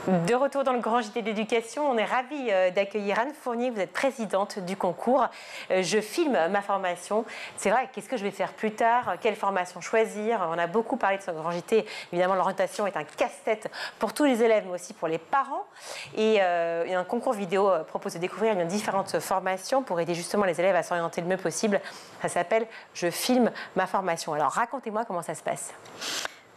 De retour dans le Grand JT d'éducation, on est ravis d'accueillir Anne Fournier, vous êtes présidente du concours. Je filme ma formation. C'est vrai, qu'est-ce que je vais faire plus tard? Quelle formation choisir? On a beaucoup parlé de ce Grand JT. Évidemment, l'orientation est un casse-tête pour tous les élèves, mais aussi pour les parents. Et un concours vidéo propose de découvrir différentes formations pour aider justement les élèves à s'orienter le mieux possible. Ça s'appelle « Je filme ma formation ». Alors, racontez-moi comment ça se passe.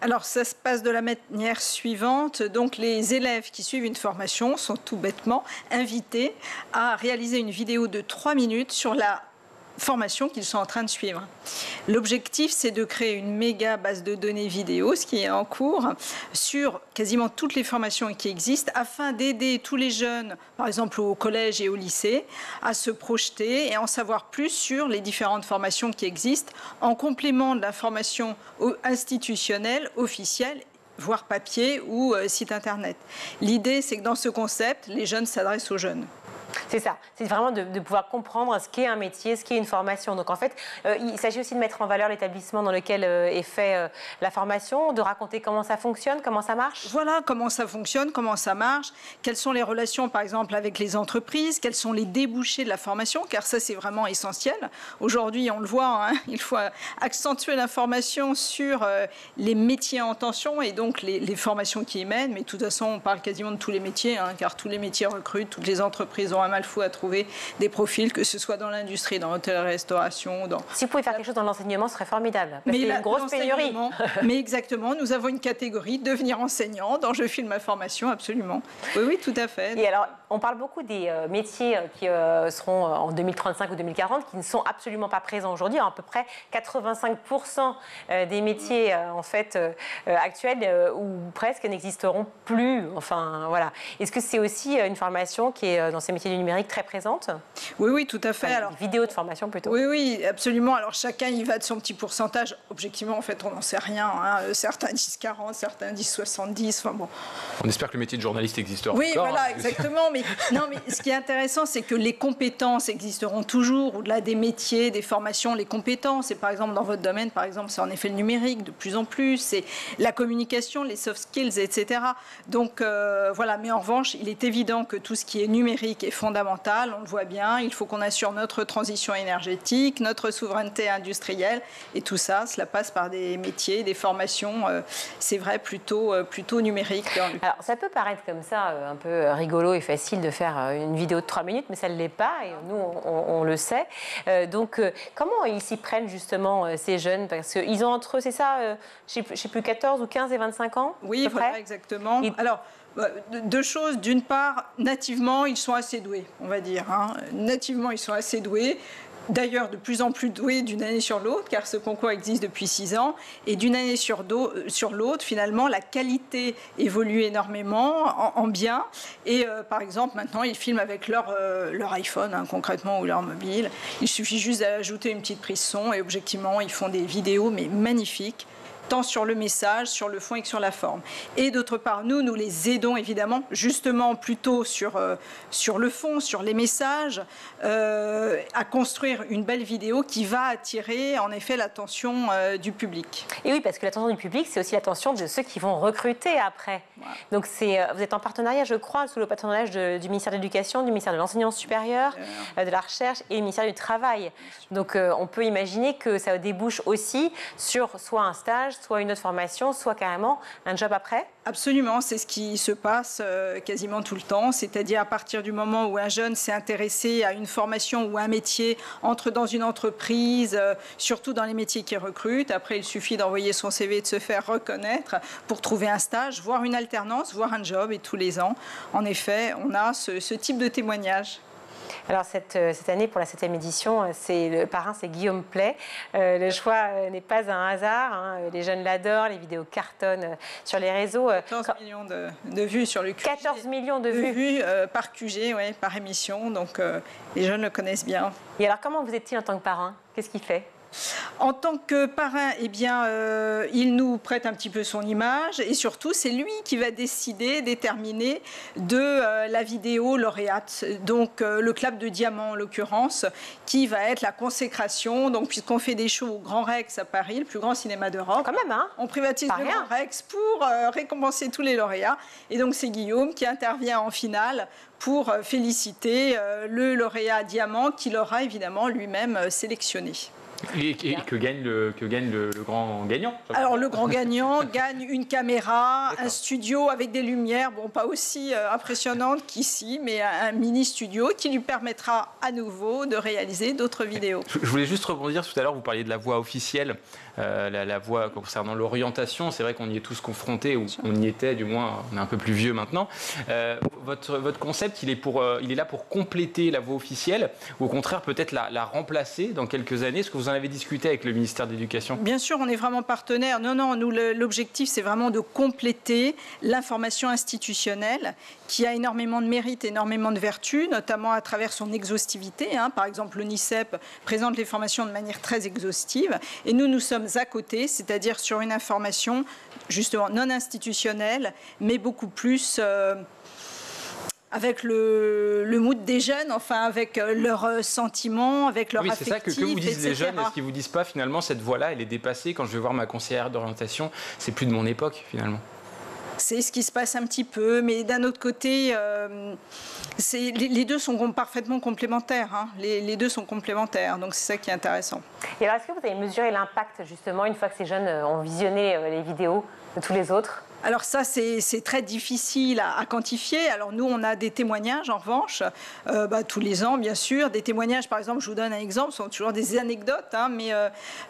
Alors, ça se passe de la manière suivante. Donc, les élèves qui suivent une formation sont tout bêtement invités à réaliser une vidéo de 3 minutes sur la formation qu'ils sont en train de suivre. L'objectif, c'est de créer une méga base de données vidéo, ce qui est en cours, sur quasiment toutes les formations qui existent, afin d'aider tous les jeunes, par exemple au collège et au lycée, à se projeter et en savoir plus sur les différentes formations qui existent, en complément de la formation institutionnelle, officielle, voire papier ou site internet. L'idée, c'est que dans ce concept, les jeunes s'adressent aux jeunes. C'est ça, c'est vraiment de pouvoir comprendre ce qu'est un métier, ce qu'est une formation. Donc en fait, il s'agit aussi de mettre en valeur l'établissement dans lequel est fait la formation, de raconter comment ça fonctionne, comment ça marche. Voilà, comment ça fonctionne, comment ça marche, quelles sont les relations par exemple avec les entreprises, quels sont les débouchés de la formation, car ça c'est vraiment essentiel. Aujourd'hui, on le voit, hein, il faut accentuer l'information sur les métiers en tension et donc les formations qui y mènent. Mais de toute façon, on parle quasiment de tous les métiers, hein, car tous les métiers recrutent, toutes les entreprises ont un mal fou à trouver des profils, que ce soit dans l'industrie, dans l'hôtellerie-restauration. Si vous pouvez faire quelque chose dans l'enseignement, ce serait formidable. Parce qu'il y a une grosse pénurie. Mais exactement, nous avons une catégorie, devenir enseignant, dans Je filme ma formation, absolument. Oui, oui, tout à fait. Et alors, on parle beaucoup des métiers qui seront en 2035 ou 2040, qui ne sont absolument pas présents aujourd'hui. À peu près 85% des métiers en fait, actuels ou presque n'existeront plus. Enfin, voilà. Est-ce que c'est aussi une formation qui est dans ces métiers du numérique très présente? Oui, oui, tout à fait. Enfin, alors, vidéo de formation plutôt. Oui, oui, absolument. Alors chacun y va de son petit pourcentage. Objectivement, en fait, on n'en sait rien. Hein. Certains disent 40, certains disent 70. Enfin bon. On espère que le métier de journaliste existera encore. Oui, voilà, hein. exactement. Mais non, mais ce qui est intéressant, c'est que les compétences existeront toujours. Au-delà des métiers, des formations, les compétences. Et par exemple, dans votre domaine, par exemple, c'est en effet le numérique de plus en plus. C'est la communication, les soft skills, etc. Donc voilà. Mais en revanche, il est évident que tout ce qui est numérique est fondamental. On le voit bien. Il faut qu'on assure notre transition énergétique, notre souveraineté industrielle. Et tout ça, cela passe par des métiers, des formations, c'est vrai, plutôt numériques. Alors, ça peut paraître comme ça un peu rigolo et facile de faire une vidéo de 3 minutes, mais ça ne l'est pas, et nous, on le sait. Donc, comment ils s'y prennent, justement, ces jeunes? Parce qu'ils ont entre eux, c'est ça, je ne sais plus, 14 ou 15 et 25 ans? Oui, voilà, exactement. Alors, deux choses. D'une part, nativement, ils sont assez doués, on va dire. Hein. Nativement, ils sont assez doués. D'ailleurs, de plus en plus doués d'une année sur l'autre, car ce concours existe depuis 6 ans. Et d'une année sur l'autre, finalement, la qualité évolue énormément en bien. Et par exemple, maintenant, ils filment avec leur iPhone, hein, concrètement, ou leur mobile. Il suffit juste d'ajouter une petite prise son et objectivement, ils font des vidéos, mais magnifiques, tant sur le message, sur le fond et que sur la forme. Et d'autre part, nous les aidons évidemment, justement plutôt sur le fond, sur les messages, à construire une belle vidéo qui va attirer en effet l'attention du public. Et oui, parce que l'attention du public, c'est aussi l'attention de ceux qui vont recruter après. Voilà. Donc vous êtes en partenariat, je crois, sous le patronage du ministère de l'Éducation, du ministère de l'Enseignement supérieur, de la Recherche et du ministère du Travail. Donc on peut imaginer que ça débouche aussi sur soit un stage, soit une autre formation, soit carrément un job après? Absolument, c'est ce qui se passe quasiment tout le temps, c'est-à-dire à partir du moment où un jeune s'est intéressé à une formation ou un métier, entre dans une entreprise, surtout dans les métiers qui recrutent. Après, il suffit d'envoyer son CV et de se faire reconnaître pour trouver un stage, voire une alternance, voire un job. Et tous les ans, en effet, on a ce type de témoignage. Alors cette année, pour la 7e édition, le parrain, c'est Guillaume Pley. Le choix n'est pas un hasard. Hein. Les jeunes l'adorent, les vidéos cartonnent sur les réseaux. 14 millions de vues sur le QG. 14 millions de vues par QG, ouais, par émission. Donc les jeunes le connaissent bien. Et alors, comment vous êtes-il en tant que parrain? Qu'est-ce qu'il fait? En tant que parrain, eh bien, il nous prête un petit peu son image et surtout, c'est lui qui va déterminer de la vidéo lauréate. Donc, le clap de diamant, en l'occurrence, qui va être la consécration. Donc, puisqu'on fait des shows au Grand Rex à Paris, le plus grand cinéma d'Europe. Quand même, hein. On privatise le Grand Rex pour récompenser tous les lauréats. Et donc, c'est Guillaume qui intervient en finale pour féliciter le lauréat diamant qu'il aura évidemment lui-même sélectionné. Et que gagne le grand gagnant? Alors le grand gagnant gagne une caméra, un studio avec des lumières, bon pas aussi impressionnantes qu'ici, mais un mini studio qui lui permettra à nouveau de réaliser d'autres vidéos. Je voulais juste rebondir, tout à l'heure vous parliez de la voie officielle, la voie concernant l'orientation, c'est vrai qu'on y est tous confrontés, ou on y était du moins, on est un peu plus vieux maintenant. Votre concept, il est là pour compléter la voie officielle, ou au contraire peut-être la remplacer dans quelques années? Est-ce que vous en avez discuté avec le ministère de l'Éducation? Bien sûr, on est vraiment partenaire. Non, nous, l'objectif, c'est vraiment de compléter l'information institutionnelle qui a énormément de mérite, énormément de vertus, notamment à travers son exhaustivité. Par exemple, l'ONICEP présente les formations de manière très exhaustive. Et nous sommes à côté, c'est-à-dire sur une information justement non institutionnelle, mais beaucoup plus... avec le mood des jeunes, enfin avec leurs sentiments, avec leurs affectifs, c'est ça que vous disent etc. les jeunes. Est-ce qu'ils vous disent pas finalement cette voie-là, elle est dépassée? Quand je vais voir ma conseillère d'orientation, c'est plus de mon époque finalement. C'est ce qui se passe un petit peu, mais d'un autre côté, les deux sont parfaitement complémentaires. Les deux sont complémentaires, donc c'est ça qui est intéressant. Et alors, est-ce que vous avez mesuré l'impact justement une fois que ces jeunes ont visionné les vidéos de tous les autres? Alors ça, c'est très difficile à quantifier. Alors nous, on a des témoignages, en revanche, tous les ans, bien sûr. Des témoignages, par exemple, je vous donne un exemple, ce sont toujours des anecdotes, mais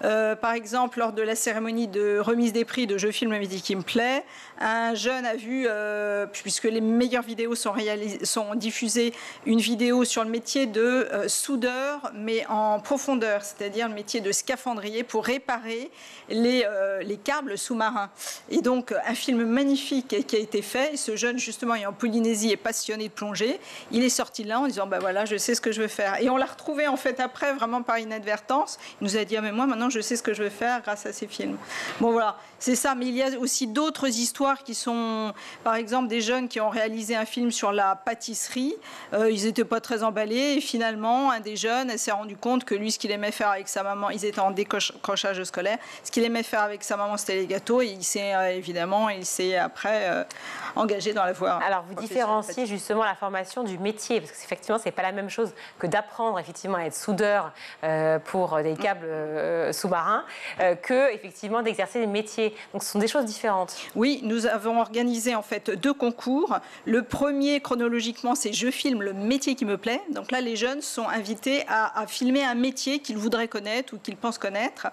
par exemple, lors de la cérémonie de remise des prix de Je filme le métier qui me plaît, un jeune a vu, puisque les meilleures vidéos sont diffusées, une vidéo sur le métier de soudeur, mais en profondeur, c'est-à-dire le métier de scaphandrier pour réparer les câbles sous-marins. Et donc, un film magnifique qui a été fait. Et ce jeune, justement, est en Polynésie, est passionné de plongée. Il est sorti de là en disant, voilà, je sais ce que je veux faire. Et on l'a retrouvé, en fait, après, vraiment par inadvertance. Il nous a dit, mais moi, maintenant, je sais ce que je veux faire grâce à ces films. Bon, voilà, c'est ça. Mais il y a aussi d'autres histoires qui sont, par exemple, des jeunes qui ont réalisé un film sur la pâtisserie. Ils n'étaient pas très emballés. Et finalement, un des jeunes s'est rendu compte que lui, ce qu'il aimait faire avec sa maman, ils étaient en décrochage scolaire. Ce qu'il aimait faire avec sa maman, c'était les gâteaux. Et il s'est évidemment, c'est après engagé dans la voie. Alors, vous différenciez justement la formation du métier, parce que effectivement, c'est pas la même chose que d'apprendre effectivement à être soudeur pour des câbles sous-marins, que effectivement d'exercer des métiers. Donc, ce sont des choses différentes. Oui, nous avons organisé en fait 2 concours. Le premier, chronologiquement, c'est Je filme le métier qui me plaît. Donc là, les jeunes sont invités à filmer un métier qu'ils voudraient connaître ou qu'ils pensent connaître.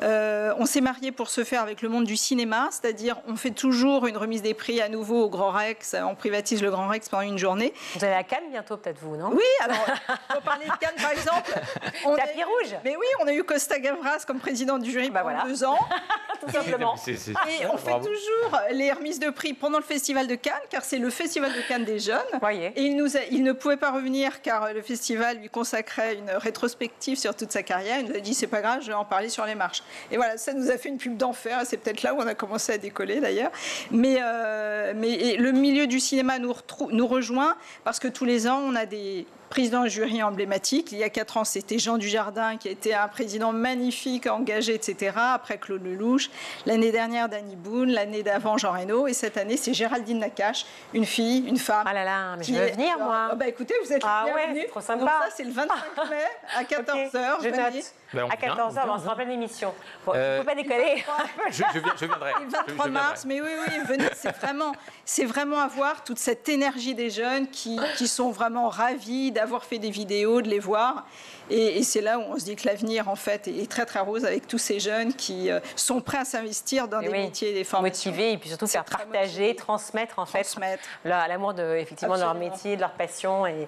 On s'est marié pour ce faire avec le monde du cinéma, c'est-à-dire on fait toujours une remise des prix à nouveau au Grand Rex. On privatise le Grand Rex pendant une journée. Vous allez à Cannes bientôt, peut-être vous, non? Oui, alors, pour parler de Cannes, par exemple... Tapis rouge. Mais oui, on a eu Costa Gavras comme président du jury pendant 2 ans. Tout simplement. Et on fait toujours les remises de prix pendant le Festival de Cannes, car c'est le Festival de Cannes des jeunes. Voyez. Et il ne pouvait pas revenir, car le festival lui consacrait une rétrospective sur toute sa carrière. Il nous a dit, c'est pas grave, je vais en parler sur les marches. Et voilà, ça nous a fait une pub d'enfer. C'est peut-être là où on a commencé à décoller, d'ailleurs. Mais le milieu du cinéma nous rejoint, parce que tous les ans, on a des président de jury emblématique. Il y a 4 ans, c'était Jean Dujardin, qui était un président magnifique, engagé, etc. Après, Claude Lelouch. L'année dernière, Danny Boone. L'année d'avant, Jean Reno. Et cette année, c'est Géraldine Nakache, une fille, une femme. Ah là là, mais je veux venir, moi. Écoutez, vous êtes bienvenue. Ouais, trop sympa. Donc ça, c'est le 25 mai à 14h. Je note. À 14h, on sera en pleine émission. Bon, il ne faut pas décoller. Je viendrai. Le 23 mars, mais oui, venez. C'est vraiment à voir toute cette énergie des jeunes qui sont vraiment ravis d'avoir fait des vidéos, de les voir. Et c'est là où on se dit que l'avenir, en fait, est très, très rose avec tous ces jeunes qui sont prêts à s'investir dans des métiers et des formations. Motivés, et puis surtout faire partager, transmettre, en fait, l'amour effectivement de leur métier, de leur passion. Et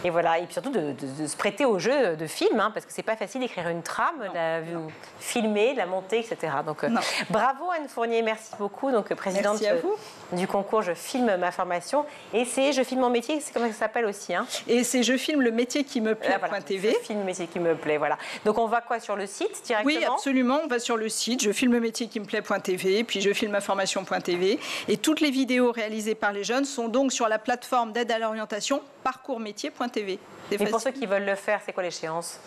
voilà. Et puis surtout de se prêter au jeu de film, parce que c'est pas facile d'écrire une trame, de la filmer, de la monter, etc. Donc, bravo Anne Fournier, merci beaucoup. Donc, présidente du concours Je filme ma formation. Et c'est Je filme mon métier, c'est comme ça s'appelle aussi. Et c'est Je filme le métier qui me plaît.tv. Je filme le métier qui me plaît, voilà. Donc on va quoi sur le site directement? Oui, absolument. On va sur le site, je filme le métier qui me plaît.tv, puis je filme ma formation.tv. Et toutes les vidéos réalisées par les jeunes sont donc sur la plateforme d'aide à l'orientation parcoursmétier.tv. Et pour ceux qui veulent le faire, c'est quoi l'échéance?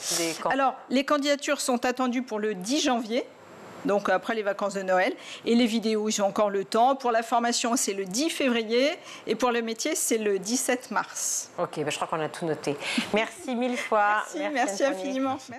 Alors, les candidatures sont attendues pour le 10 janvier. Donc après les vacances de Noël. Et les vidéos, ils ont encore le temps. Pour la formation, c'est le 10 février. Et pour le métier, c'est le 17 mars. Ok, je crois qu'on a tout noté. Merci mille fois. Merci infiniment. Merci.